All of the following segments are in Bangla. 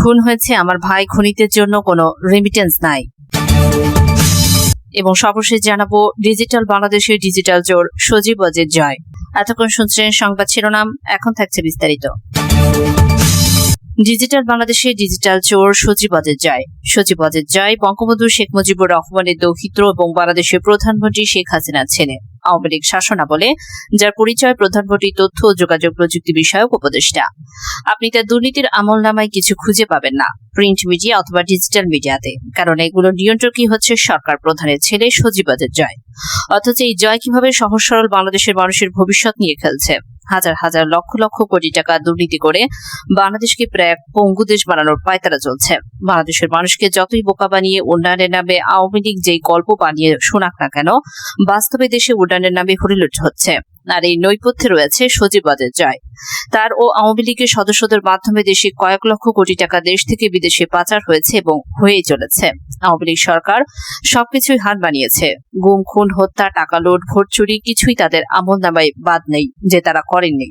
খুন হয়েছে আমার ভাই, খুনিদের জন্য কোনো রেমিটেন্স নাই। এবং সর্বশেষ জানাবো ডিজিটাল বাংলাদেশের ডিজিটাল চোর সজীব ওয়াজেদ জয়। এতক্ষণ শুনছেন সংবাদ শিরোনাম, এখন থাকছে বিস্তারিত। ডিজিটাল বাংলাদেশের ডিজিটাল চোর সজীব ওয়াজেদ জয়। সজীব ওয়াজেদ জয় বঙ্গবন্ধু শেখ মুজিবুর রহমানের দৌহিত্র এবং বাংলাদেশের প্রধানমন্ত্রী শেখ হাসিনার ছেলে, আওয়ামী লীগ শাসনামলে যার পরিচয় প্রধানমন্ত্রী তথ্য ও যোগাযোগ প্রযুক্তি বিষয়ক উপদেষ্টা। আপনি তার দুর্নীতির আমলনামায় কিছু খুঁজে পাবেন না প্রিন্ট মিডিয়া অথবা ডিজিটাল মিডিয়াতে, কারণ এগুলো নিয়ন্ত্রকই হচ্ছে সরকার প্রধানের ছেলে সজীব ওয়াজেদ জয়। অথচ এই জয় কিভাবে সহজ সরল বাংলাদেশের মানুষের ভবিষ্যৎ নিয়ে খেলছে। হাজার হাজার লক্ষ লক্ষ কোটি টাকা দুর্নীতি করে বাংলাদেশকে প্রায় এক পঙ্গু দেশ বানানোর পায়তারা চলছে। বাংলাদেশের মানুষকে যতই বোকা বানিয়ে উন্নয়নের নামে আওয়ামী লীগ যেই গল্প বানিয়ে শোনাক না কেন, বাস্তবে দেশে উন্নয়নের নামে হরিলুট হচ্ছে। আর এই নৈপথ্যে রয়েছে সজীব ওয়াজেদ জয়। তার ও আওয়ামী লীগের সদস্যদের মাধ্যমে দেশে কয়েক লক্ষ কোটি টাকা দেশ থেকে বিদেশে পাচার হয়েছে এবং হয়েই চলেছে। আওয়ামী লীগ সরকার সবকিছুই হার বানিয়েছে। গুম, খুন, হত্যা, টাকা লুট, ভোট চুরি কিছুই তাদের আমলনামায় বাদ নেই যে তারা করেননি।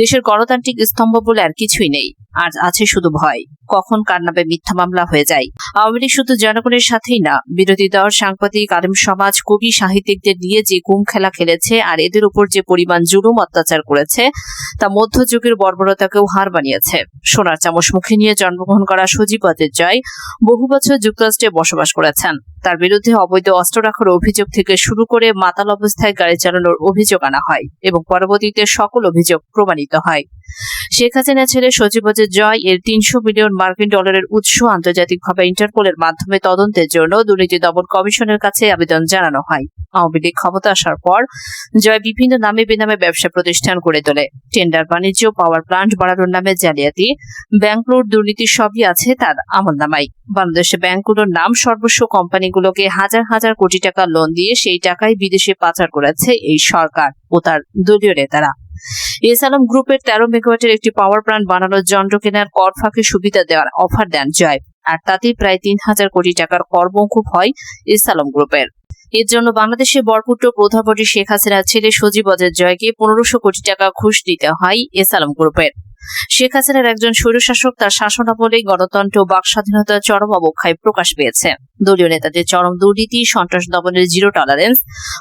দেশের গণতান্ত্রিক স্তম্ভ বলে আর কিছুই নেই, আর আছে শুধু ভয়, কখন কার নামে মিথ্যা মামলা হয়ে যায়। আওয়ামী লীগ শুধু জনগণের সাথেই না, বিরোধী দল, সাংবাদিক, আলেম সমাজ, কবি, সাহিত্যিকদের নিয়ে যে গুম খেলা খেলেছে আর এদের উপর যে পরিমাণ জুলুম অত্যাচার করেছে তা মধ্যযুগের বর্বরতাকেও হার বানিয়েছে। সোনার চামচ মুখে নিয়ে জন্মগ্রহণ করা সজীব ওয়াজেদ জয় বহু বছর যুক্তরাষ্ট্রে বসবাস করেছেন। তার বিরুদ্ধে অবৈধ অস্ত্র রাখার অভিযোগ থেকে শুরু করে মাতাল অবস্থায় গাড়ি চালানোর অভিযোগ আনা হয় এবং পরবর্তীতে সকল অভিযোগ প্রমাণিত হয়। শেখ হাসিনার ছেলে সজীব ওয়াজেদ জয় এর ৩০০ মিলিয়ন মার্কিন ডলারের উৎস আন্তর্জাতিকভাবে ইন্টারপোলের মাধ্যমে তদন্তের জন্য দুর্নীতি দমন কমিশনের কাছে আবেদন জানানো হয়। আওয়ামী লীগ ক্ষমতা আসার পর জয় বিভিন্ন নামে বেনামে ব্যবসা প্রতিষ্ঠান গড়ে তোলে। টেন্ডার বাণিজ্য, পাওয়ার প্লান্ট বাড়ানোর নামে জালিয়াতি, ব্যাংক লুট, দুর্নীতি সবই আছে তার আমলনামায়। বাংলাদেশে ব্যাংকগুলোর নাম সর্বস্ব কোম্পানিগুলোকে হাজার হাজার কোটি টাকা লোন দিয়ে সেই টাকায় বিদেশে পাচার করেছে এই সরকার ও তার দলীয় নেতারা। এস আলম গ্রুপের ১৩ মেগাওয়াটের একটি পাওয়ার প্ল্যান্ট বানানোর যন্ত্র কেনার কর ফাঁকে সুবিধা দেওয়ার অফার দেন জয়, আর তাতেই প্রায় ৩,০০০ কোটি টাকার কর মওকুফ হয় এস আলম গ্রুপের। এর জন্য বাংলাদেশের বরপুত্র প্রধানমন্ত্রী শেখ হাসিনার ছেলে সজীব ওয়াজেদ জয়কে ১৫০০ কোটি টাকা ঘুষ দিতে হয় এস আলম গ্রুপের। শেখ হাসিনার একজন স্বৈরশাসক তার শাসনামলে গণতন্ত্র ও বাক স্বাধীনতার চরম অবক্ষয় প্রকাশ পেয়েছে। দলীয় নেতাদের চরম দুর্নীতি, সন্ত্রাস দমনের জিরো টলারেন্স,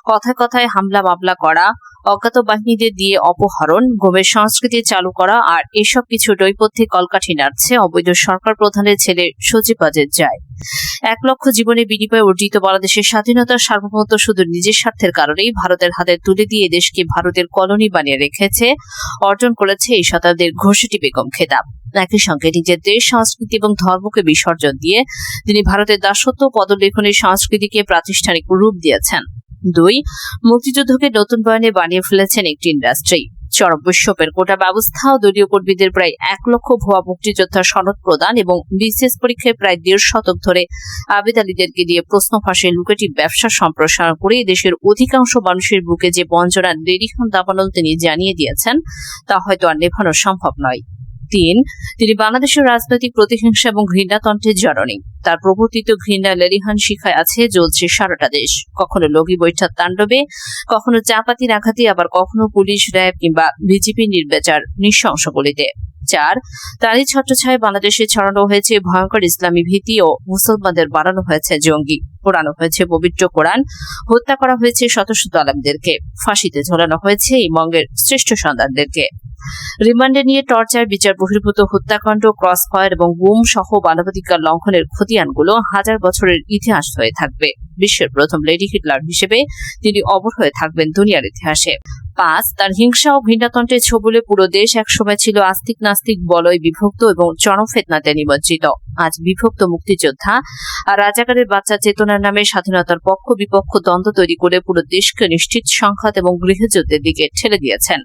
কথায় কথায় হামলা মামলা করা, অজ্ঞাত বাহিনীদের দিয়ে অপহরণ, গুমের সংস্কৃতি চালু করা, আর এসব কিছু নৈপথ্যে কলকাঠি নাড়ছে অবৈধ সরকার প্রধানের ছেলে সজীব ওয়াজেদ জয়। ১ লক্ষ জীবনের বিনিময়ে অর্জিত বাংলাদেশের স্বাধীনতার সার্বভৌমত্ব শুধু নিজের স্বার্থের কারণেই ভারতের হাতে তুলে দিয়ে দেশকে ভারতের কলোনি বানিয়ে রেখেছে, অর্জন করেছে এই শতাব্দীর ঘোষেটি বেগম খেতাব। একই সঙ্গে নিজের দেশ, সংস্কৃতি এবং ধর্মকে বিসর্জন দিয়ে তিনি ভারতের দাসত্ব পদলেখনের সংস্কৃতিকে প্রাতিষ্ঠানিক রূপ দিয়েছেন। ২. মুক্তিযুদ্ধকে নতুন বয়ানে বানিয়ে ফেলেছেন একটি ইন্ডাস্ট্রি। চরম বৈষম্যের কোটা ব্যবস্থা ও দলীয় কর্মীদের প্রায় ১ লক্ষ ভুয়া মুক্তিযোদ্ধা সনদ প্রদান এবং বিসিএস পরীক্ষায় প্রায় ১.৫ শতক ধরে আবেদনীদেরকে দিয়ে প্রশ্ন ফাঁসে লুকেটিভ ব্যবসা সম্প্রসারণ করে দেশের অধিকাংশ মানুষের বুকে যে বঞ্চনার নিরীক্ষণ দাবানল তিনি জানিয়ে দিয়েছেন তা হয়তো আর নেভানো সম্ভব নয়। ৩. তিনি বাংলাদেশের রাজনৈতিক প্রতিহিংসা এবং ঘৃণাতন্ত্রের জননী। তার প্রবর্তিত ঘৃণা লেলিহান শিখায় আছে জ্বলছে সারাটা দেশ, কখনো লগি বৈঠার তাণ্ডবে, কখনো চাপাতির আঘাতে, আবার কখনো পুলিশ, র্যাব কিংবা বিজেপি নির্বিচার নৃশংস গুলিতে। ৪. তারই ছত্রছায়ায় বাংলাদেশে ছড়ানো হয়েছে ভয়ঙ্কর ইসলামী ভীতি ও মুসলমানদের বানানো হয়েছে জঙ্গি, পোড়ানো হয়েছে পবিত্র কোরআন, হত্যা করা হয়েছে শত শত আলেমদেরকে, ফাঁসিতে ঝোলানো হয়েছে এই বঙ্গের শ্রেষ্ঠ সন্তানদেরকে। রিমান্ডে নিয়ে টর্চার, বিচার বহির্ভূত হত্যাকাণ্ড, ক্রস ফায়ার এবং গুম সহ মানবাধিকার লঙ্ঘনের খতিয়ানগুলো হাজার বছরের ইতিহাস হয়ে থাকবে। বিশ্বের প্রথম লেডি হিটলার হিসেবে তিনি অমর হয়ে থাকবেন দুনিয়ার ইতিহাসে। ৫. তার হিংসা ও ঘৃণাতন্ত্রের ছবলে পুরো দেশ একসময় ছিল আস্তিক নাস্তিক বলয় বিভক্ত এবং চরম ফেতনাতে নিমজ্জিত। আজ বিভক্ত মুক্তিযোদ্ধা আর রাজাকারের বাচ্চা চেতনার নামে স্বাধীনতার পক্ষ বিপক্ষ দ্বন্দ্ব তৈরি করে পুরো দেশকে নিশ্চিত সংঘাত এবং গৃহযুদ্ধের দিকে ঠেলে দিয়েছেন।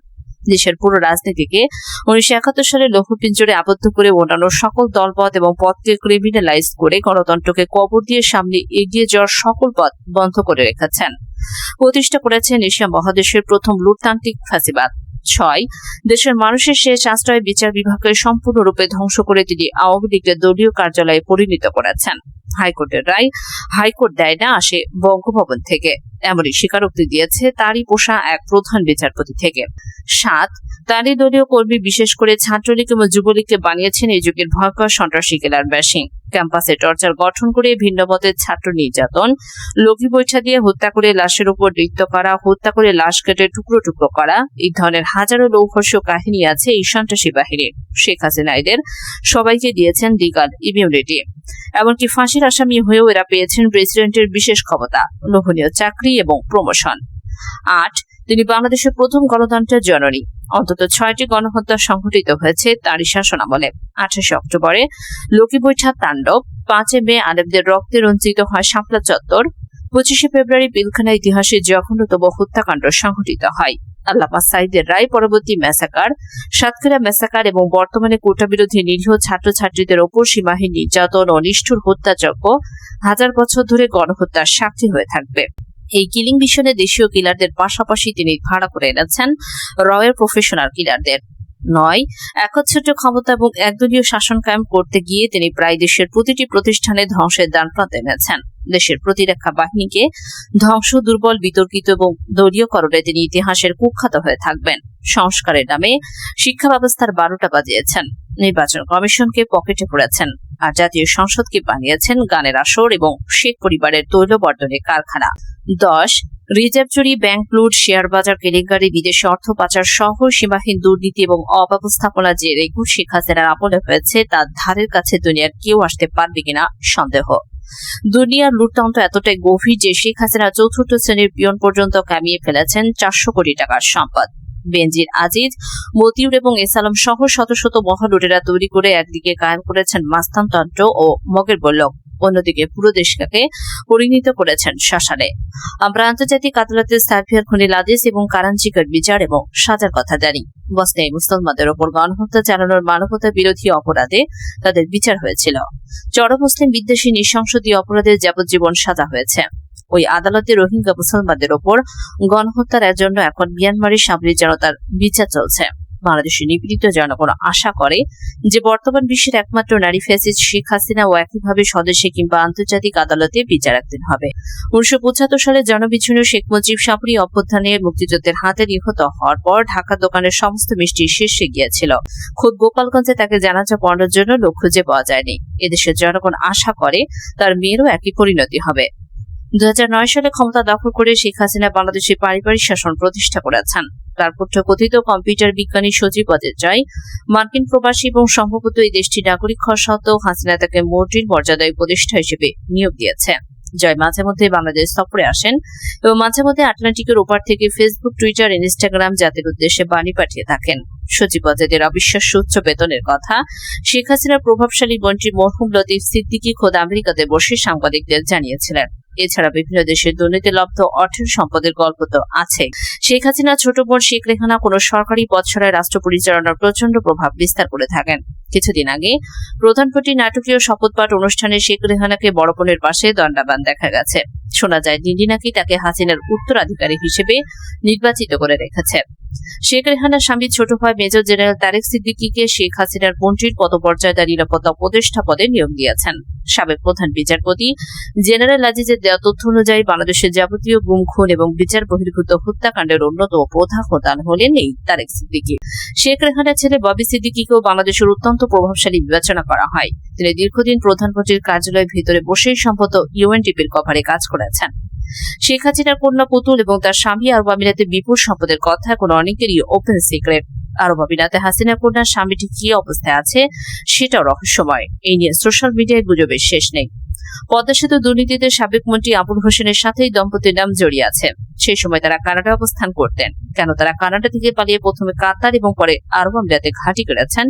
দেশের পুরো রাজনীতিকে ১৯৭১ সালে লৌহপিঞ্জরে আবদ্ধ করে অন্যান্য সকল দলপথ এবং পথকে ক্রিমিনালাইজ করে গণতন্ত্রকে কবর দিয়ে সামনে এগিয়ে যাওয়ার সকল পথ বন্ধ করে রেখেছেন। প্রতিষ্ঠা করেছেন এশিয়া মহাদেশের প্রথম লুটতান্ত্রিক ফ্যাসিবাদ। ৬. দেশের মানুষের শেষ আশ্রয় বিচার বিভাগকে সম্পূর্ণরূপে ধ্বংস করে তিনি আওয়ামী লীগের দলীয় কার্যালয়ে পরিণত করেছেন। হাইকোর্টের রায় হাইকোর্ট দেয় না, আসে বঙ্গভবন থেকে, এমনই স্বীকারোক্তি দিয়েছে তারই পোষা এক প্রধান বিচারপতি থেকে। ৭. তারই দলীয় কর্মী বিশেষ করে ছাত্রলীগ এবং যুবলীগকে বানিয়েছেন এই যুগের ভয়ঙ্কর সন্ত্রাসী কিলার ব্যাশিং। ক্যাম্পাসে টর্চার গঠন করে ভিন্ন মতের ছাত্র নির্যাতন, লগি বৈঠা দিয়ে হত্যা করে লাশের উপর নৃত্য করা, হত্যা করে লাশ কেটে টুকরো টুকরো করা, এই ধরনের হাজারো লোমহর্ষ কাহিনী আছে এই সন্ত্রাসী বাহিনীর। শেখ হাসিনা এদের সবাইকে দিয়েছেন লিগ্যাল ইমিউনিটি। এমনকি ফাঁসির আসামি হয়েও এরা পেয়েছেন প্রেসিডেন্টের বিশেষ ক্ষমতা, লোভনীয় চাকরি এবং প্রমোশন। 8. তিনি বাংলাদেশের প্রথম গণতন্ত্রের জননী। অন্তত 6টি গণহত্যা সংঘটিত হয়েছে তাঁরই শাসনামলে। 28 অক্টোবরে লগি বৈঠা তাণ্ডব, 5 মে আলেমদের রক্তে রঞ্জিত হয় শাপলা চত্বর, 25 ফেব্রুয়ারি পিলখানা ইতিহাসে জঘন্যতম হত্যাকাণ্ড সংঘটিত হয়। আল্লামা সাঈদের রায় পরবর্তী ম্যাসাকার, সাতক্ষীরা ম্যাসাকার এবং বর্তমানে কোটা বিরোধী নিরীহ ছাত্রছাত্রীদের ওপর সীমাহীন নির্যাতন ও নিষ্ঠুর হত্যাযজ্ঞ হাজার বছর ধরে গণহত্যার সাক্ষী হয়ে থাকবে। এই কিলিং মিশনে দেশীয় কিলারদের পাশাপাশি তিনি ভাড়া করে এনেছেন রয়ের প্রফেশনাল কিলারদের। 9. একচ্ছত্র ক্ষমতা এবং একদলীয় শাসন কায়েম করতে গিয়ে তিনি প্রায় দেশের প্রতিটি প্রতিষ্ঠানে ধ্বংসের দ্বারপ্রান্ত এনেছেন। দেশের প্রতিরক্ষা বাহিনীকে ধ্বংস, দুর্বল, বিতর্কিত এবং দলীয়করণে তিনি ইতিহাসের কুখ্যাত হয়ে থাকবেন। সংস্কারের নামে শিক্ষা ব্যবস্থার 12টা বাজিয়েছেন, নির্বাচন কমিশনকে পকেটে পড়েছেন, আর জাতীয় সংসদকে বানিয়েছেন গানের আসর এবং শেখ পরিবারের তৈলবর্ধনের কারখানা। 10. রিজার্ভ চুরি, ব্যাংক লুট, শেয়ার বাজার কেলেঙ্কারি, বিদেশে অর্থ পাচার সহ সীমাহীন দুর্নীতি এবং অব্যবস্থাপনা যে রেকর্ড শেখ হাসিনার আমলে হয়েছে তার ধারের কাছে দুনিয়ার কেউ আসতে পারবে কিনা সন্দেহ। দুনিয়ার লুটতন্ত্র এতটাই গভীর যে শেখ হাসিনা চতুর্থ শ্রেণীর পিয়ন পর্যন্ত কামিয়ে ফেলেছেন 400 কোটি টাকার সম্পদ। বেনজির আজিজ, মতিউর এবং এসালাম সহ শত শত মহালুটেরা তৈরি করে একদিকে কায়েম করেছেন মাস্তানতন্ত্র ও মগের বল্লভ, অন্যদিকে পুরো দেশকে পরিণত করেছেন শ্মশানে। আমরা আন্তর্জাতিক আদালতে সার্বিয়ার খুনি লাদেস এবং কারাঞ্চিকার বিচার এবং সাজার কথা জানি। বসনিয়ায় মুসলমানদের ওপর গণহত্যা চালানোর মানবতা বিরোধী অপরাধে তাদের বিচার হয়েছিল। চরম মুসলিম বিদ্বেষী নৃশংসতা অপরাধে যাবজ্জীবন সাজা হয়েছে। ওই আদালতে রোহিঙ্গা মুসলমানদের ওপর গণহত্যার জন্য এখন মিয়ানমারের সামরিক জনতার বিচার চলছে। বাংলাদেশের নিপীড়িত জনগণ আশা করে যে বর্তমান বিশ্বের একমাত্র নারী ফ্যাসিস্ট শেখ হাসিনা ও একইভাবে স্বদেশে কিংবা আন্তর্জাতিক আদালতে বিচার একদিন হবে। 1975 সালে জনবিচ্ছিন্ন শেখ মুজিব সামরিক অভ্যুত্থানে মুক্তিযুদ্ধের হাতে নিহত হওয়ার পর ঢাকা দোকানের সমস্ত মিষ্টি শীর্ষে গিয়েছিল। খোদ গোপালগঞ্জে তাকে জানাজা পড়ানোর জন্য লোক খুঁজে পাওয়া যায়নি। এদেশের জনগণ আশা করে তার মেয়েরও একই পরিণতি হবে। 2009 সালে ক্ষমতা দখল করে শেখ হাসিনা বাংলাদেশে পারিবারিক শাসন প্রতিষ্ঠা করেছেন। তার পুত্র কথিত কম্পিউটার বিজ্ঞানী সজীব ওয়াজেদ জয় মার্কিন প্রবাসী এবং সম্ভবত এই দেশটির নাগরিক হওয়া সত্ত্বেও হাসিনা তাকে মন্ত্রীর মর্যাদায় উপদেষ্টা হিসেবে নিয়োগ দিয়েছে। জয় মাঝে মধ্যে বাংলাদেশ সফরে আসেন এবং মাঝে মধ্যে আটলান্টিকের ওপার থেকে ফেসবুক, টুইটার, ইনস্টাগ্রাম জাতির উদ্দেশ্যে বাণী পাঠিয়ে থাকেন। সজীব ওয়াজেদের অবিশ্বাস্য উচ্চ বেতনের কথা শেখ হাসিনার প্রভাবশালী মন্ত্রী মরহুম লতিফ সিদ্দিকী খোদ আমেরিকাতে বসে সাংবাদিকদের জানিয়েছিলেন। এছাড়া বিভিন্ন দেশের দুর্নীতিলব্ধ অর্থের সম্পদের গল্প তো আছে। শেখ হাসিনা ছোট বোন শেখ রেহানা কোন সরকারি পদ ছাড়াই রাষ্ট্র পরিচালনার প্রচন্ড প্রভাব বিস্তার করে থাকেন। কিছুদিন আগে প্রধানমন্ত্রীর নাটকীয় শপথপাঠ অনুষ্ঠানে শেখ রেহানাকে বড় বোনের পাশে দণ্ডায়মান দেখা গেছে। শোনা যায় দিল্লি নাকি তাকে হাসিনার উত্তরাধিকারী হিসেবে নির্বাচিত করে রেখেছে। শেখ রেহানার স্বামী ছোট ভাই মেজর জেনারেল তারেক সিদ্দিকীকে শেখ হাসিনার মন্ত্রীর পদপর্যায়ে নিরাপত্তা উপদেষ্টা পদে নিয়োগ দিয়েছেন। সাবেক প্রধান বিচারপতি জেনারেল আজিজের দেওয়া তথ্য অনুযায়ী বাংলাদেশের যাবতীয় গুম, খুন এবং বিচার বহির্ভূত হত্যাকাণ্ডের অন্যতম প্রধান হোতান হলেন এই তারেক সিদ্দিকী। শেখ রেহানার ছেলে ববি সিদ্দিকীকেও বাংলাদেশের অত্যন্ত প্রভাবশালী বিবেচনা করা হয়। তিনি দীর্ঘদিন প্রধানমন্ত্রীর কার্যালয়ের ভিতরে বসেই সম্ভবত ইউএনডিপির কভারে কাজ করেছেন। শেখ হাসিনার কন্যা পুতুল এবং তার স্বামী আরব আমিরাতে বিপুল সম্পদের কথা এখন অনেকেরই ওপেন সিক্রেট। আরব আমিরাতে হাসিনা কন্যার স্বামীটি কি অবস্থায় আছে সেটাও রহস্যময়। এই নিয়ে সোশ্যাল মিডিয়ায় গুজবের শেষ নেই। পদ্মা সেতু দুর্নীতিতে সাবেক মন্ত্রী আবুল হোসেনের সাথেই দম্পতির নাম জড়িয়ে আছে। সেই সময় তারা কানাডায় অবস্থান করতেন। কেন তারা কানাডা থেকে পালিয়ে প্রথমে কাতার এবং পরে আরব আমিরাতে ঘাঁটি করেছেন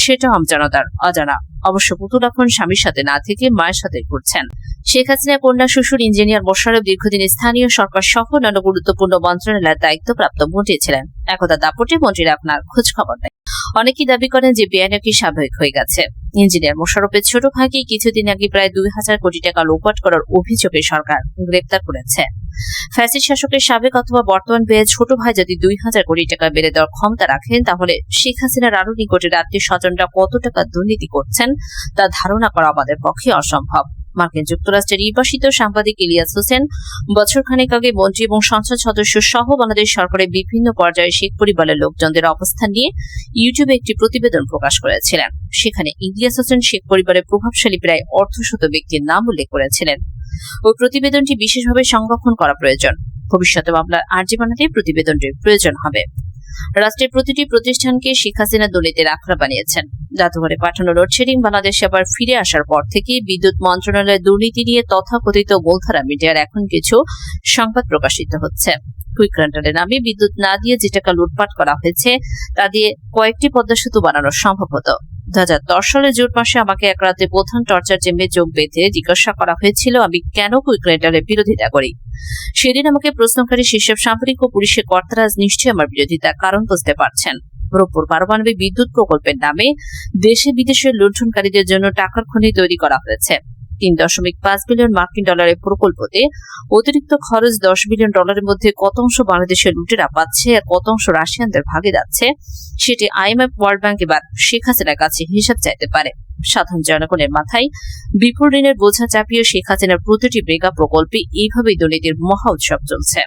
সেটাও আমজনতার অজানা। অবশ্য পুতুল এখন স্বামীর সাথে না থেকে মায়ের সাথে ঘুরছেন। শেখ হাসিনা কন্যা শ্বশুর ইঞ্জিনিয়ার মোশাররফ দীর্ঘদিন স্থানীয় সরকার সহ নানা গুরুত্বপূর্ণ মন্ত্রণালয়ের দায়িত্বপ্রাপ্ত মন্ত্রী ছিলেন। একদা দাপটে মন্ত্রীর আপনার খোঁজ খবর নেই। অনেকেই দাবি করেন যে বেআইন নাকি স্বাভাবিক হয়ে গেছে। ইঞ্জিনিয়ার মোশাররফের ছোট ভাইকে কিছুদিন আগে প্রায় 2000 কোটি টাকা লুটপাট করার অভিযোগে সরকার গ্রেপ্তার করেছে। ফ্যাসিস্ট শাসকের সাবেক অথবা বর্তমান পেয়ে ছোট ভাই যদি 2000 কোটি টাকা বেড়ে দেওয়ার ক্ষমতা রাখেন, তাহলে শেখ হাসিনার আরো নিকটের আত্মীয় স্বজনরা কত টাকা দুর্নীতি করছেন তা ধারণা করা আমাদের পক্ষে অসম্ভব। মার্কিন যুক্তরাষ্ট্রের নির্বাসিত সাংবাদিক ইলিয়াস হোসেন বছরখানেক আগে মন্ত্রী এবং সংসদ সদস্য সহ বাংলাদেশ সরকারের বিভিন্ন পর্যায়ে শেখ পরিবারের লোকজনদের অবস্থান নিয়ে ইউটিউবে একটি প্রতিবেদন প্রকাশ করেছিলেন। সেখানে ইলিয়াস হোসেন শেখ পরিবারের প্রভাবশালী প্রায় অর্ধশত ব্যক্তির নাম উল্লেখ করেছিলেন। ওই প্রতিবেদনটি বিশেষভাবে সংরক্ষণ করা প্রয়োজন। ভবিষ্যতে মামলার আর্জি বানাতে প্রতিবেদনটির প্রয়োজন হবে। রাষ্ট্রের প্রতিটি প্রতিষ্ঠানকে শেখ হাসিনা দুর্নীতির আখড়া বানিয়েছেন। জাদুঘরে পাঠানো লোডশেডিং বাংলাদেশে আবার ফিরে আসার পর থেকে বিদ্যুৎ মন্ত্রণালয়ের দুর্নীতি নিয়ে তথাকথিত মূলধারা মিডিয়ার এখন কিছু সংবাদ প্রকাশিত হচ্ছে। কুইক রেন্টালের নামে বিদ্যুৎ না দিয়ে যে টাকা লুটপাট করা হয়েছে তা দিয়ে কয়েকটি পদ্মা সেতু বানানো সম্ভব হতো। 2010 সালের জুন মাসে আমাকে এক রাতে প্রধান টর্চার চেম্বে যোগ বেঁধে জিজ্ঞাসা করা হয়েছিল আমি কেন কুইক রেন্টালের বিরোধিতা করি। সেদিন আমাকে প্রশ্নকারী সেসব সামরিক ও পুলিশের কর্তারা নিশ্চয়ই আমার বিরোধিতার কারণ বুঝতে পারছেন। রূপপুর পারমাণবিক বিদ্যুৎ প্রকল্পের নামে দেশে বিদেশের লুণ্ঠনকারীদের জন্য টাকার খনি তৈরি করা হয়েছে। 3.5 বিলিয়ন মার্কিন ডলারের প্রকল্পতে অতিরিক্ত খরচ 10 বিলিয়ন ডলারের মধ্যে কত অংশ বাংলাদেশের লুটেরা পাচ্ছে আর কত অংশ রাশিয়ানদের ভাগে যাচ্ছে সেটি IMF ওয়ার্ল্ড ব্যাংক এবার শেখ হাসিনার কাছে হিসাব চাইতে পারে। সাধারণ জনগণের মাথায় বিপুল ঋণের বোঝা চাপিয়ে শেখ হাসিনার প্রতিটি মেগা প্রকল্পে এইভাবেই দুর্নীতির মহা উৎসব চলছে।